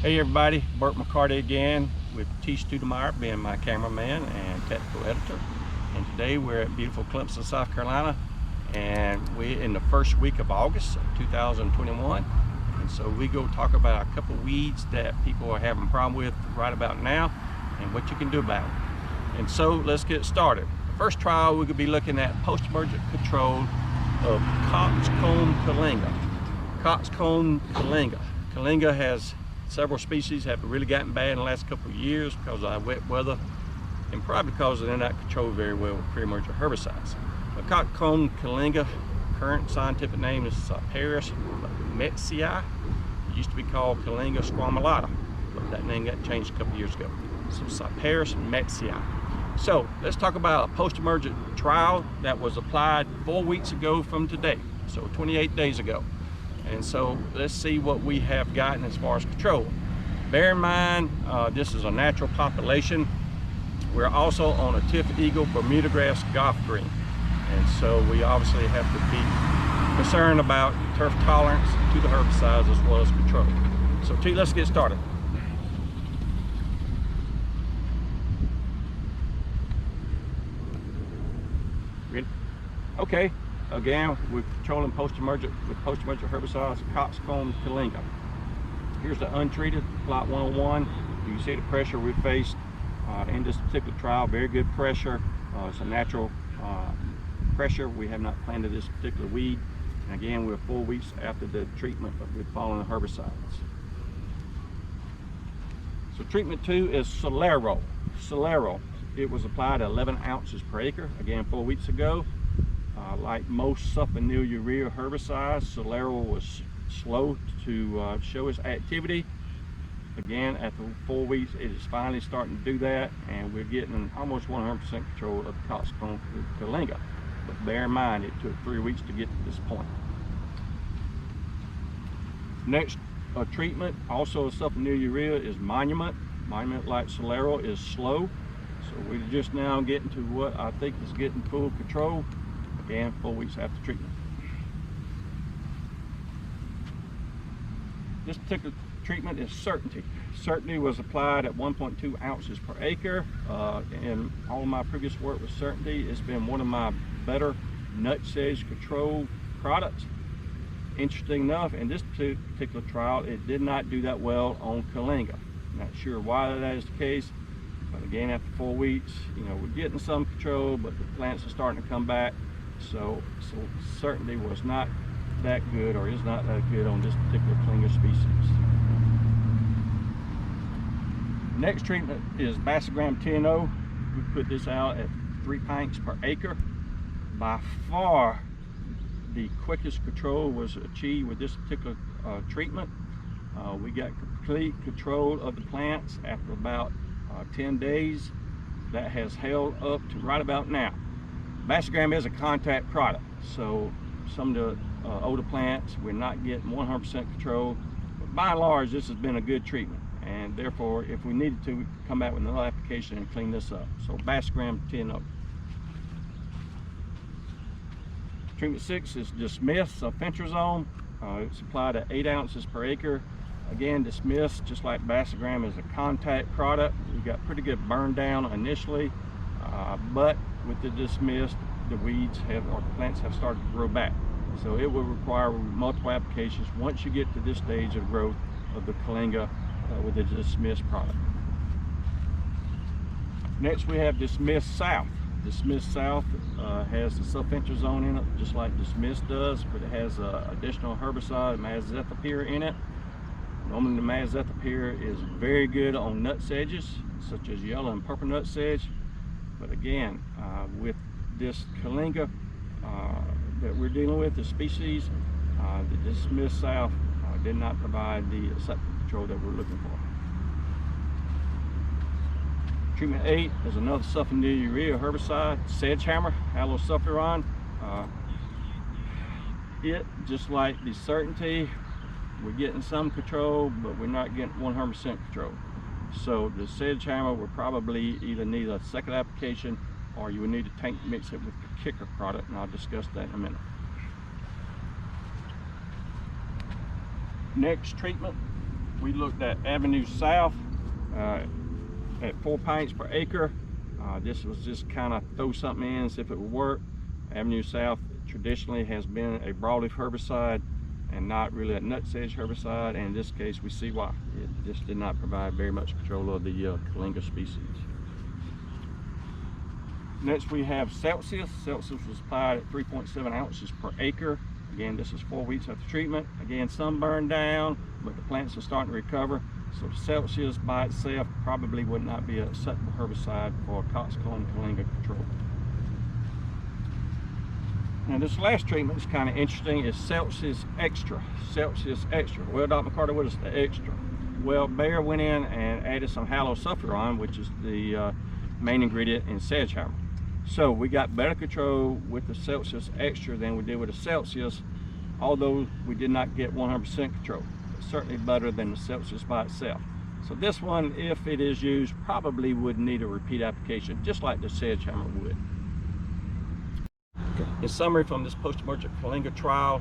Hey everybody, Bert McCarty again with T. Studemeyer being my cameraman and technical editor. And today we're at beautiful Clemson, South Carolina, and we're in the first week of August of 2021. And so we go talk about a couple of weeds that people are having a problem with right about now and what you can do about it. And so let's get started. The first trial we're going to be looking at post-emergent control of Cockscomb Kyllinga. Cockscomb Kyllinga. Kyllinga has several species have really gotten bad in the last couple of years because of wet weather, and probably because they're not controlled very well with pre-emergent herbicides. The Cockscomb Kyllinga, current scientific name is Cyperus metzii. It used to be called Kyllinga squamulata, but that name got changed a couple of years ago. So Cyperus metzii. So let's talk about a post-emergent trial that was applied 4 weeks ago from today, so 28 days ago. And so let's see what we have gotten as far as control. Bear in mind, this is a natural population. We're also on a Tiff Eagle Bermudagrass golf green. And so we obviously have to be concerned about turf tolerance to the herbicides as well as control. So T, let's get started. Ready? Okay. Again, we're controlling post-emergent herbicides, Cockscomb Kyllinga. Here's the untreated, plot 101. You can see the pressure we faced in this particular trial. Very good pressure. It's a natural pressure. We have not planted this particular weed. And again, we're 4 weeks after the treatment with following herbicides. So treatment 2 is Celero. Celero. It was applied at 11 ounces per acre. Again, 4 weeks ago. Like most sulfonylurea herbicides, Celero was slow to show its activity. Again, after 4 weeks, it is finally starting to do that, and we're getting almost 100% control of the Cockscomb Kyllinga. But bear in mind, it took 3 weeks to get to this point. Next treatment, also a sulfonylurea, is Monument. Monument, like Celero, is slow. So we're just now getting to what I think is getting full control. Again, 4 weeks after treatment. This particular treatment is Certainty. Certainty was applied at 1.2 ounces per acre. In all of my previous work with Certainty, it's been one of my better nut sedge control products. Interesting enough, in this particular trial, it did not do that well on Kyllinga. Not sure why that is the case, but again, after 4 weeks, we're getting some control, but the plants are starting to come back. So Certainty was not that good, or is not that good on this particular Kyllinga species. Next treatment is Bassigram 10-0. We put this out at 3 pints per acre. By far, the quickest control was achieved with this particular treatment. We got complete control of the plants after about 10 days. That has held up to right about now. Bassigram is a contact product, so some of the older plants, we're not getting 100% control. But by and large, this has been a good treatment, and therefore, if we needed to, we could come back with another application and clean this up. So Bassigram 10-0. Treatment 6 is Dismiss, sulfentrazone. It's applied at 8 ounces per acre. Again, Dismiss, just like Bassigram, is a contact product. We got pretty good burn down initially, but with the Dismiss, the weeds or the plants have started to grow back. So it will require multiple applications once you get to this stage of growth of the Kyllinga with the Dismiss product. Next, we have Dismiss South. Dismiss South has the sulfentrazone in it, just like Dismiss does, but it has additional herbicide, mazethapyr, in it. Normally the mazethapyr is very good on nut sedges, such as yellow and purple nut sedge. But again, with this Kyllinga that we're dealing with, the species, the Dismiss South did not provide the acceptable control that we're looking for. Treatment 8 is another sulfonylurea herbicide, Sedgehammer, halosulfuron. It, just like the Certainty, we're getting some control, but we're not getting 100% control. So the Sedgehammer will probably either need a second application, or you would need to tank mix it with the Kicker product, and I'll discuss that in a minute. Next treatment we looked at Avenue South at 4 pints per acre. This was just kind of throw something in, see if it would work. Avenue South traditionally has been a broadleaf herbicide and not really a nutsedge herbicide, and in this case we see why. It just did not provide very much control of the Kyllinga species. Next we have Celsius. Celsius was applied at 3.7 ounces per acre. Again, this is 4 weeks after treatment. Again, some burned down, but the plants are starting to recover. So the Celsius by itself probably would not be a acceptable herbicide for Cockscomb Kyllinga control. Now this last treatment is kind of interesting. It's Celsius Extra. Celsius Extra. Well, Dr. McCarty, what is the extra? Well, Bayer went in and added some halosulfuron, which is the main ingredient in Sedgehammer. So we got better control with the Celsius Extra than we did with the Celsius, although we did not get 100% control. It's certainly better than the Celsius by itself. So this one, if it is used, probably would need a repeat application, just like the Sedgehammer would. Okay. In summary, from this post-emergent Kyllinga trial,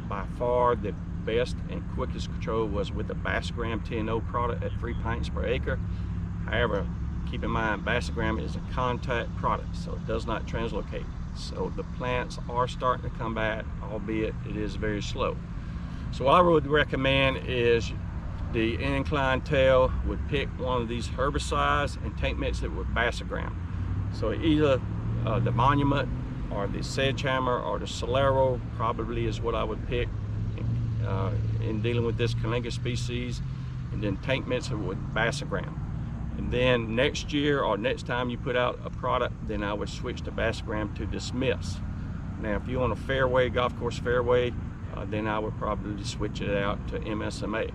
by far the best and quickest control was with the Basagram 10-0 product at 3 pints per acre. However, keep in mind, Basagram is a contact product, so it does not translocate. So the plants are starting to come back, albeit it is very slow. So what I would recommend is the clientele would pick one of these herbicides and tank mix it with Basagram. So either the Monument or the Sedgehammer or the Solero probably is what I would pick in dealing with this Kyllinga species, and then tank mix it with Basagram. And then next year or next time you put out a product, then I would switch to Basagram to dismiss. Now if you want a fairway, golf course fairway, then I would probably switch it out to MSMA.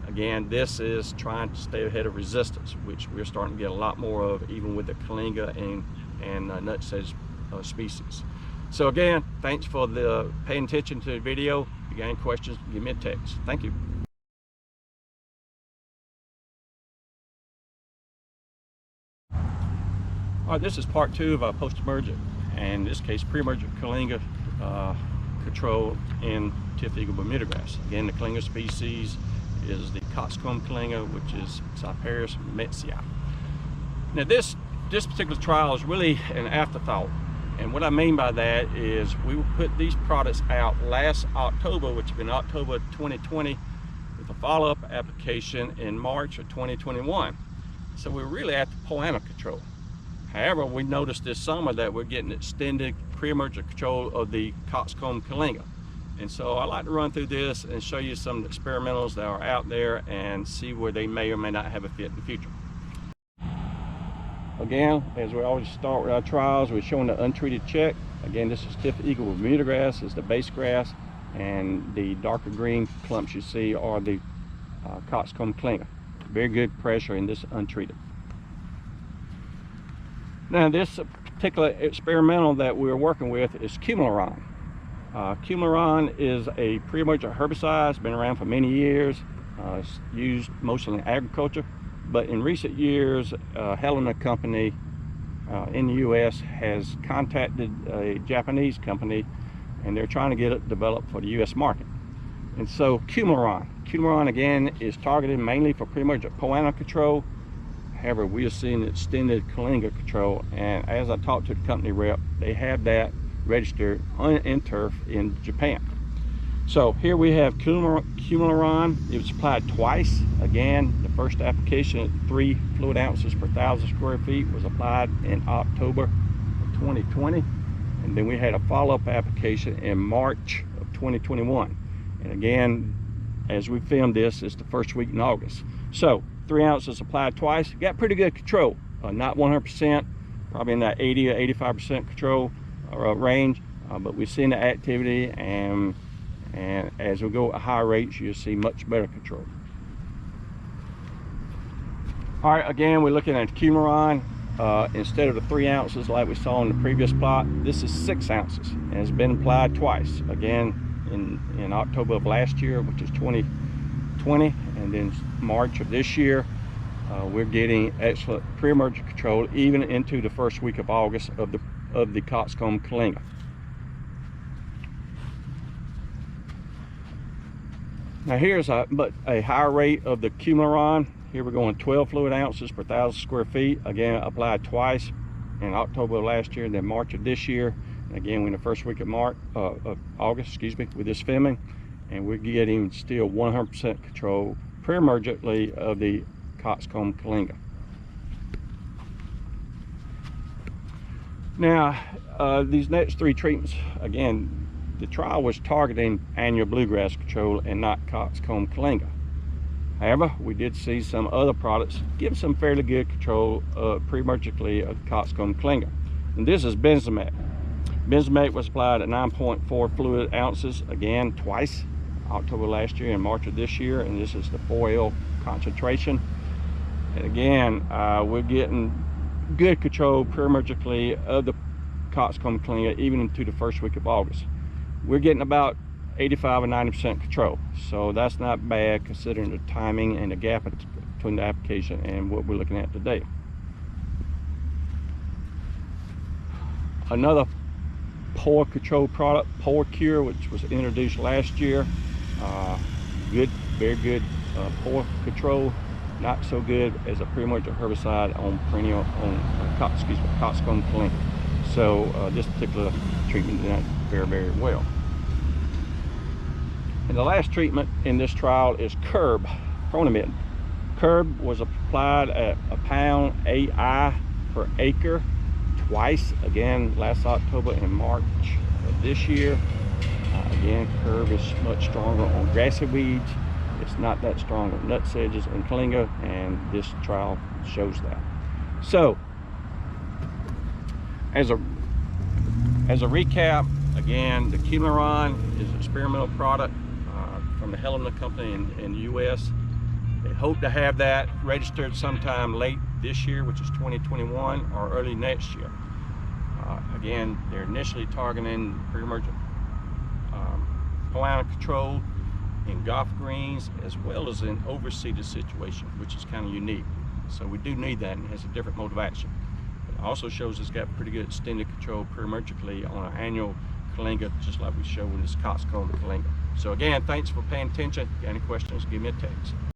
Again, this is trying to stay ahead of resistance, which we're starting to get a lot more of even with the Kyllinga and nutsedge species. So again, thanks for paying attention to the video. If you got any questions, give me a text. Thank you. All right, this is part 2 of our post-emergent, and in this case pre-emergent Kyllinga control in Tiff Eagle Bermudagrass. Again, the Kyllinga species is the Cockscomb Kyllinga, which is Cyperus metzii. Now this particular trial is really an afterthought, and what I mean by that is we put these products out last October, which has been October 2020, with a follow-up application in March of 2021. So we're really at the poana control. However, we noticed this summer that we're getting extended pre-emergent control of the Cockscomb Kyllinga. And so I like to run through this and show you some experimentals that are out there and see where they may or may not have a fit in the future. Again, as we always start with our trials, we're showing the untreated check. Again, this is Tiff Eagle Bermudagrass, is the base grass, and the darker green clumps you see are the Cockscomb Kyllinga. Very good pressure in this untreated. Now this particular experimental that we're working with is Kyllinga. Kyllinga is a pre-emergent herbicide. It's been around for many years. It's used mostly in agriculture, but in recent years, Helena company in the U.S. has contacted a Japanese company, and they're trying to get it developed for the U.S. market. And so Kyllinga again is targeted mainly for pre-emergent poana control. However, we are seeing extended Kyllinga control, and as I talked to the company rep, they have that registered in turf in Japan. So here we have Kyllinga. It was applied twice. Again, the first application at 3 fluid ounces per 1,000 square feet was applied in October of 2020, and then we had a follow-up application in March of 2021. And again, as we filmed this, it's the first week in August. So 3 ounces applied twice, got pretty good control. Not 100%, probably in that 80 or 85% control range, but we've seen the activity, and as we go at higher rates, you'll see much better control. All right, again, we're looking at Kyllinga. Instead of the 3 ounces like we saw in the previous plot, this is 6 ounces, and it's been applied twice. Again, in October of last year, which is 2020, and then March of this year. We're getting excellent pre-emergent control even into the first week of August of the Cockscomb Kyllinga. Now here's a higher rate of the Kyllinga. Here we're going 12 fluid ounces per 1,000 square feet. Again, applied twice in October of last year and then March of this year. And again, we're in the first week of August, excuse me, with this filming. And we're getting still 100% control pre-emergently of the Cockscomb Kyllinga. Now, these next 3 treatments, again, the trial was targeting annual bluegrass control and not Cockscomb Kyllinga. However, we did see some other products give some fairly good control pre-emergently of Cockscomb Kyllinga. And this is Benzimate. Benzimate was applied at 9.4 fluid ounces, again, twice, October last year and March of this year, and this is the 4L concentration. And again, we're getting good control pre-emergently of the Cockscomb Kyllinga even into the first week of August. We're getting about 85 or 90% control, so that's not bad considering the timing and the gap between the application and what we're looking at today. Another pore control product, Pore Cure, which was introduced last year. Good, very good pore control. Not so good as a pre-emergent herbicide on perennial Cockscomb Kyllinga. So this particular treatment did not very, very well. And the last treatment in this trial is Curb Pronamid. Curb was applied at a pound AI per acre twice, again last October and March of this year. Again, Curb is much stronger on grassy weeds. It's not that strong on nut sedges and Kyllinga, and this trial shows that. So, as a recap, again, the Kyllinga is an experimental product from the Kyllinga company in the U.S. They hope to have that registered sometime late this year, which is 2021, or early next year. Again, they're initially targeting pre-emergent pollen control in golf greens as well as in overseeded situation, which is kind of unique. So we do need that, and it has a different mode of action. It also shows it's got pretty good extended control pre-emergently on an annual Kyllinga, just like we showed in this Cockscomb Kyllinga. So again, thanks for paying attention. If you got any questions, give me a text.